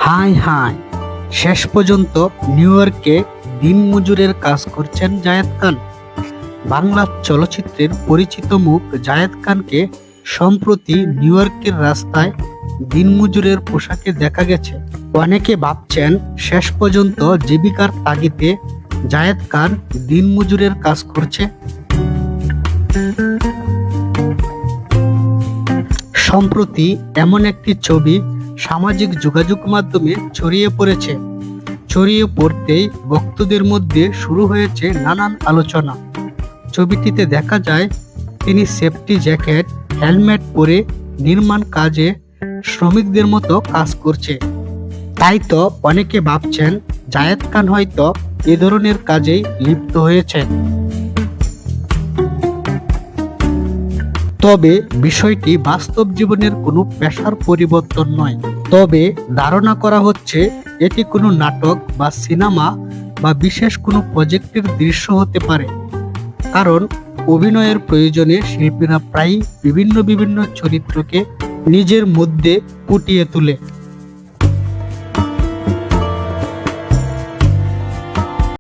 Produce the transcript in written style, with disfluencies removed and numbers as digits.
High high, শেষ পর্যন্ত new ইয়র্কে দিনমজুরের কাজ করছেন জায়েদ খান। বাংলা চলচ্চিত্রের পরিচিত মুখ জায়েদ খানকে সম্প্রতি নিউ ইয়র্কের রাস্তায় দিনমজুরের পোশাকে দেখা গেছে। অনেকে ভাবছেন শেষ পর্যন্ত জীবিকার তাগিদে জায়েদ খান দিনমজুরের কাজ করছে। সম্প্রতি এমন একটি ছবি সামাজিক যোগাযোগ মাধ্যমে ছড়িয়ে পড়েছে। ছড়িয়ে পড়তেই ভক্তদের মধ্যে শুরু হয়েছে নানান আলোচনা। ছবিটিতে দেখা যায় তিনি সেফটি জ্যাকেট, হেলমেট পরে নির্মাণ কাজে শ্রমিকদের মতো কাজ করছে। তাই তো অনেকে ভাবছেন জায়েদ খান হয়তো এ ধরনের কাজেই লিপ্ত হয়েছেন। তবে বিষয়টি বাস্তব জীবনের কোনো পেশার পরিবর্তন নয়। তবে ধারণা করা হচ্ছে এটি কোনো নাটক বা সিনেমা বা বিশেষ কোনো প্রজেক্টের দৃশ্য হতে পারে। কারণ অভিনয়ের প্রয়োজনে শিল্পীরা প্রায়ই বিভিন্ন চরিত্রকে নিজের মধ্যে ফুটিয়ে তোলে।